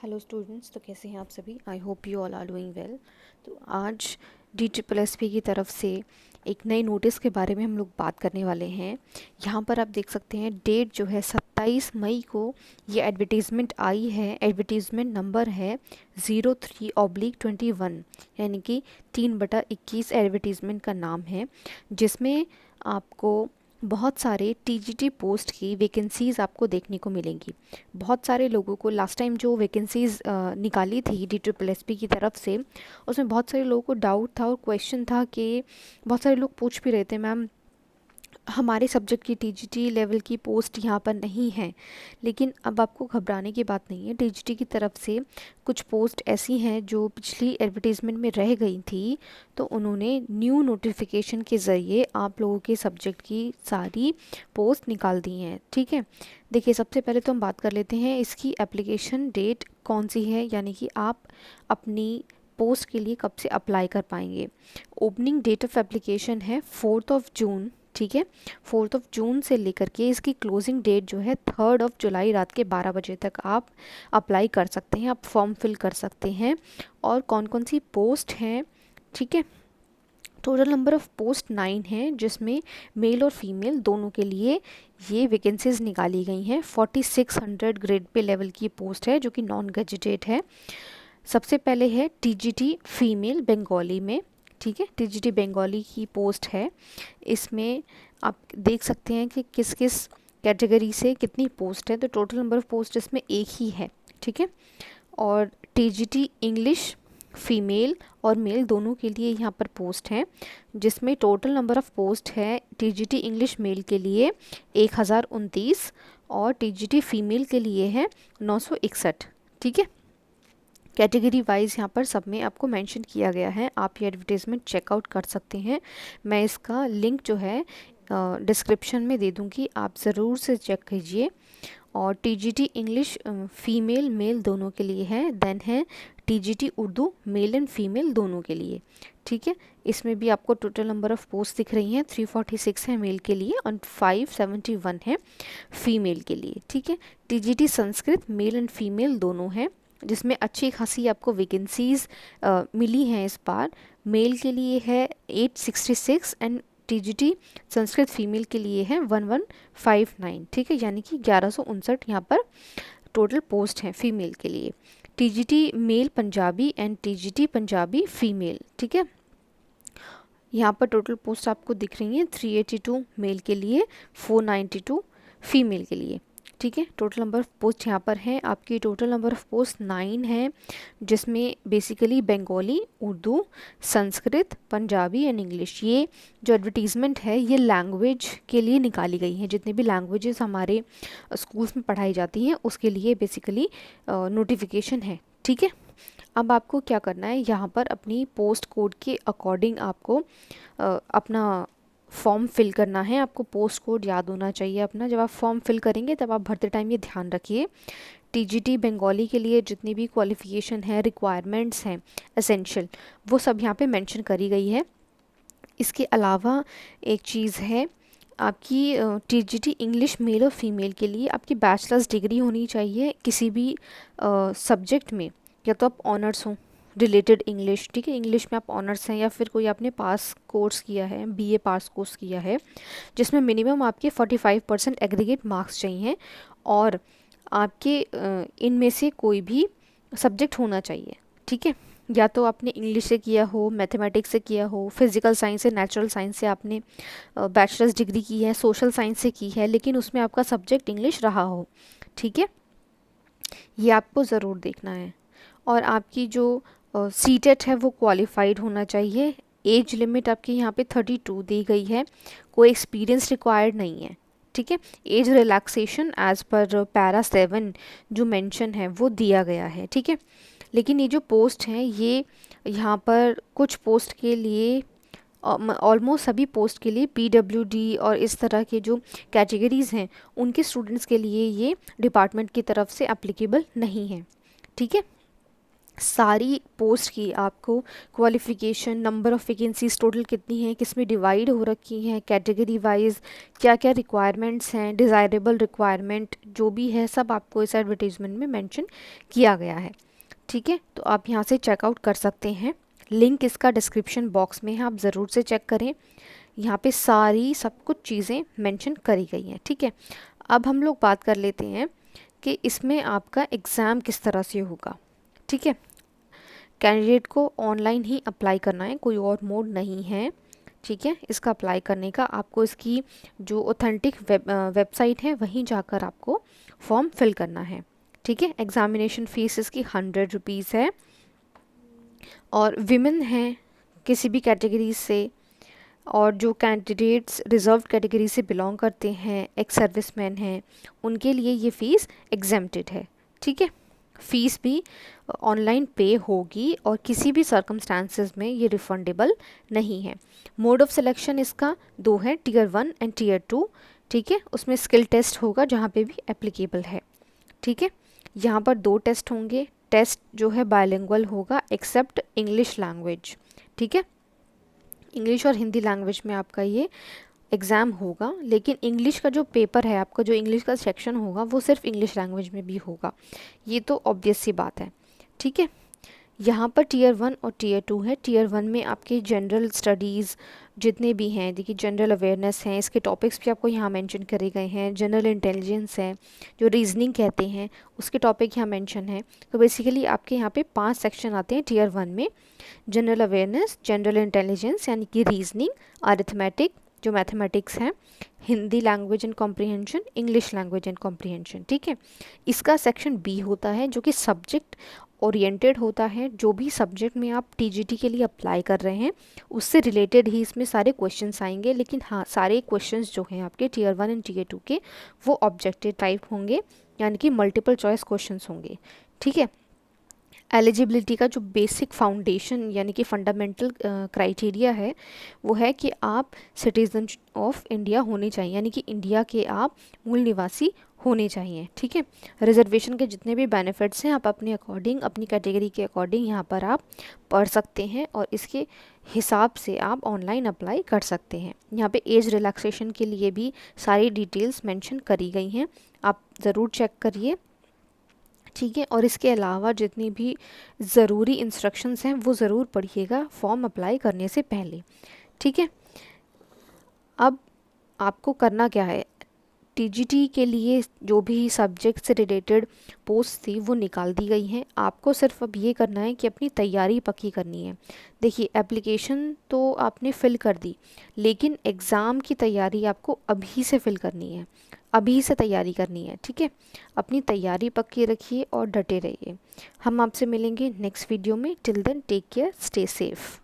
Hello students, तो कैसे हैं आप सभी। I hope you all are doing well. तो आज DSSP की तरफ से एक नए नोटिस के बारे में हम लोग बात करने वाले हैं। यहाँ पर आप देख सकते हैं डेट जो है 27 मई को ये एडवर्टीज़मेंट आई है। एडवर्टीज़मेंट नंबर है 03/21, यानी कि 3/21 एडवर्टीज़मेंट का नाम है, जिसमें आपको बहुत सारे TGT पोस्ट की वैकेंसीज़ आपको देखने को मिलेंगी। बहुत सारे लोगों को लास्ट टाइम जो वैकेंसीज़ निकाली थी DSSP की तरफ से, उसमें बहुत सारे लोगों को डाउट था और क्वेश्चन था कि बहुत सारे लोग पूछ भी रहे थे, मैम हमारे सब्जेक्ट की TGT लेवल की पोस्ट यहाँ पर नहीं है। लेकिन अब आपको घबराने की बात नहीं है। TGT की तरफ से कुछ पोस्ट ऐसी हैं जो पिछली एडवर्टीज़मेंट में रह गई थी, तो उन्होंने न्यू नोटिफिकेशन के ज़रिए आप लोगों के सब्जेक्ट की सारी पोस्ट निकाल दी हैं। ठीक है, देखिए सबसे पहले तो हम बात कर लेते हैं इसकी एप्लीकेशन डेट कौन सी है, यानी कि आप अपनी पोस्ट के लिए कब से अप्लाई कर पाएंगे। ओपनिंग डेट ऑफ एप्लीकेशन है 4 जून। ठीक है, 4 जून से लेकर के इसकी क्लोजिंग डेट जो है 3 जुलाई रात के 12 बजे तक आप अप्लाई कर सकते हैं, आप फॉर्म फिल कर सकते हैं। और कौन कौन सी पोस्ट हैं, ठीक है, टोटल नंबर ऑफ़ पोस्ट 9 हैं, जिसमें मेल और फीमेल दोनों के लिए ये वैकेंसीज निकाली गई हैं। 4600 ग्रेड पे लेवल की पोस्ट है जो कि नॉन ग्रेजुएट है। सबसे पहले है TGT फीमेल बंगाली में। ठीक है, TGT बंगाली की पोस्ट है। इसमें आप देख सकते हैं कि किस किस कैटेगरी से कितनी पोस्ट है। तो टोटल नंबर ऑफ़ पोस्ट इसमें एक ही है। ठीक है, और TGT इंग्लिश फीमेल और मेल दोनों के लिए यहाँ पर पोस्ट हैं, जिसमें टोटल नंबर ऑफ़ पोस्ट है TGT इंग्लिश मेल के लिए 1029 और TGT फीमेल के लिए है 961। ठीक है, कैटेगरी वाइज यहाँ पर सब में आपको मेंशन किया गया है। आप ये एडवर्टीज़मेंट चेकआउट कर सकते हैं। मैं इसका लिंक जो है डिस्क्रिप्शन में दे दूँगी, आप ज़रूर से चेक कीजिए। और TGT इंग्लिश फीमेल मेल दोनों के लिए है। देन है TGT Urdu male and female दोनों के लिए। ठीक है, इसमें भी आपको टोटल नंबर ऑफ़ पोस्ट दिख रही हैं। 346 है मेल के लिए और 571 है फीमेल के लिए। ठीक है, TGT Sanskrit male and female दोनों हैं, जिसमें अच्छी खासी आपको वैकेंसीज़ मिली हैं इस बार। मेल के लिए है 866 एंड TGT संस्कृत फीमेल के लिए है 1159। ठीक है, यानी कि 1159 यहाँ पर टोटल पोस्ट हैं फीमेल के लिए। TGT male Punjabi and TGT Punjabi female. ठीक है, यहाँ पर टोटल पोस्ट आपको दिख रही हैं 382 मेल के लिए, 492 फीमेल के लिए। ठीक है, टोटल नंबर ऑफ़ पोस्ट यहाँ पर है आपकी। टोटल नंबर ऑफ़ पोस्ट 9 है, जिसमें basically Bengali, Urdu, Sanskrit, Punjabi and English. ये जो एडवर्टीज़मेंट है ये लैंग्वेज के लिए निकाली गई है। जितने भी लैंग्वेजेस हमारे स्कूल्स में पढ़ाई जाती हैं उसके लिए बेसिकली नोटिफिकेशन है। ठीक है, अब आपको क्या करना है, यहाँ पर अपनी पोस्ट कोड के अकॉर्डिंग आपको अपना फॉर्म फिल करना है। आपको पोस्ट कोड याद होना चाहिए अपना। जब आप फॉर्म फिल करेंगे तब आप भरते टाइम ये ध्यान रखिए। TGT बंगाली के लिए जितनी भी क्वालिफ़िकेशन है, रिक्वायरमेंट्स हैं एसेंशियल, वो सब यहाँ पे मेंशन करी गई है। इसके अलावा एक चीज़ है, आपकी TGT इंग्लिश मेल और फीमेल के लिए आपकी बैचलर्स डिग्री होनी चाहिए किसी भी सब्जेक्ट में, या तो आप ऑनर्स हों रिलेटेड इंग्लिश। ठीक है, इंग्लिश में आप ऑनर्स हैं, या फिर कोई आपने पास कोर्स किया है, BA पास कोर्स किया है, जिसमें मिनिमम आपके 45% एग्रीगेट मार्क्स चाहिए। और आपके इनमें से कोई भी सब्जेक्ट होना चाहिए। ठीक है, या तो आपने इंग्लिश से किया हो, मैथमेटिक्स से किया हो, फिज़िकल साइंस से, नेचुरल साइंस से आपने बैचलर्स डिग्री की है, सोशल साइंस से की है, लेकिन उसमें आपका सब्जेक्ट इंग्लिश रहा हो। ठीक है, ये आपको ज़रूर देखना है। और आपकी जो CTET है वो क्वालिफाइड होना चाहिए। एज लिमिट आपकी यहाँ पे 32 दी गई है, कोई एक्सपीरियंस रिक्वायर्ड नहीं है। ठीक है, age relaxation as per para 7 जो मेंशन है वो दिया गया है। ठीक है, लेकिन ये जो पोस्ट हैं ये यहाँ पर कुछ पोस्ट के लिए, ऑलमोस्ट सभी पोस्ट के लिए PWD और इस तरह के जो कैटेगरीज़ हैं उनके स्टूडेंट्स के लिए ये डिपार्टमेंट की तरफ से एप्लीकेबल नहीं है। ठीक है, सारी पोस्ट की आपको qualification, number of vacancies total कितनी हैं, किस में डिवाइड हो रखी हैं, कैटेगरी वाइज क्या क्या रिक्वायरमेंट्स हैं, डिज़ायरेबल रिक्वायरमेंट जो भी है सब आपको इस एडवर्टीज़मेंट में मेंशन किया गया है। ठीक है, तो आप यहाँ से चेकआउट कर सकते हैं। लिंक इसका डिस्क्रिप्शन बॉक्स में है, आप ज़रूर से चेक करें। यहाँ पे सारी सब कुछ चीज़ें मेंशन करी गई हैं। ठीक है, अब हम लोग बात कर लेते हैं कि इसमें आपका एग्ज़ाम किस तरह से होगा। ठीक है, कैंडिडेट को ऑनलाइन ही अप्लाई करना है, कोई और मोड नहीं है। ठीक है, इसका अप्लाई करने का आपको इसकी जो ऑथेंटिक वेबसाइट है वहीं जाकर आपको फॉर्म फिल करना है। ठीक है, एग्ज़ामिनेशन फ़ीस इसकी 100 रुपीज़ है। और विमेन हैं किसी भी कैटेगरी से, और जो कैंडिडेट्स रिजर्व कैटेगरी से बिलोंग करते हैं, एक्स सर्विसमैन हैं, उनके लिए ये फ़ीस एग्जेम्प्टेड है। ठीक है, फ़ीस भी ऑनलाइन पे होगी और किसी भी सर्कमस्टांसेस में ये रिफंडेबल नहीं है। मोड ऑफ सिलेक्शन इसका 2 है, टीयर 1 एंड टीयर 2। ठीक है, उसमें स्किल टेस्ट होगा जहाँ पे भी एप्लीकेबल है। ठीक है, यहाँ पर 2 टेस्ट होंगे। टेस्ट जो है बायलिंगुअल होगा एक्सेप्ट इंग्लिश लैंग्वेज। ठीक है, इंग्लिश और हिंदी लैंग्वेज में आपका ये एग्ज़ाम होगा, लेकिन इंग्लिश का जो पेपर है आपका, जो इंग्लिश का सेक्शन होगा वो सिर्फ इंग्लिश लैंग्वेज में भी होगा। ये तो ऑब्वियस सी बात है। ठीक है, यहाँ पर टीयर 1 और टीयर 2 है। टीयर 1 में आपके जनरल स्टडीज़ जितने भी हैं, देखिए जनरल अवेयरनेस हैं, इसके टॉपिक्स भी आपको यहाँ मेंशन करे गए हैं। जनरल इंटेलिजेंस है, जो रीजनिंग कहते हैं, उसके टॉपिक यहाँ मेंशन है। तो बेसिकली आपके यहाँ पे 5 सेक्शन आते हैं टीयर 1 में। जनरल अवेयरनेस, जनरल इंटेलिजेंस यानी कि रीजनिंग, अरिथमेटिक जो मैथमेटिक्स हैं, Hindi language and comprehension, English language and comprehension. ठीक है, इसका सेक्शन बी होता है जो कि सब्जेक्ट ओरिएंटेड होता है। जो भी सब्जेक्ट में आप टीजीटी के लिए अप्लाई कर रहे हैं उससे रिलेटेड ही इसमें सारे क्वेश्चंस आएंगे, लेकिन हाँ सारे क्वेश्चंस जो हैं आपके टीयर 1 एंड टीयर 2 के वो ऑब्जेक्टिव टाइप होंगे, यानी कि मल्टीपल चॉइस क्वेश्चंस होंगे। ठीक है, एलिजिबिलिटी का जो बेसिक फाउंडेशन यानी कि फंडामेंटल क्राइटेरिया है वो है कि आप सिटीज़न ऑफ इंडिया होने चाहिए, यानी कि इंडिया के आप मूल निवासी होने चाहिए। ठीक है, रिजर्वेशन के जितने भी बेनिफिट्स हैं आप अपने अकॉर्डिंग, अपनी कैटेगरी के अकॉर्डिंग यहाँ पर आप पढ़ सकते हैं और इसके हिसाब से आप ऑनलाइन अप्लाई कर सकते हैं। यहाँ पे एज रिलैक्सेशन के लिए भी सारी डिटेल्स मेंशन करी गई हैं, आप ज़रूर चेक करिए। ठीक है, और इसके अलावा जितनी भी ज़रूरी इंस्ट्रक्शंस हैं वो ज़रूर पढ़िएगा फॉर्म अप्लाई करने से पहले। ठीक है, अब आपको करना क्या है, टीजीटी के लिए जो भी सब्जेक्ट से रिलेटेड पोस्ट थी वो निकाल दी गई हैं। आपको सिर्फ अब ये करना है कि अपनी तैयारी पक्की करनी है। देखिए, एप्लीकेशन तो आपने फ़िल कर दी, लेकिन एग्ज़ाम की तैयारी आपको अभी से फ़िल करनी है, अभी से तैयारी करनी है। ठीक है, अपनी तैयारी पक्की रखिए और डटे रहिए। हम आपसे मिलेंगे नेक्स्ट वीडियो में। Till then take care, stay safe.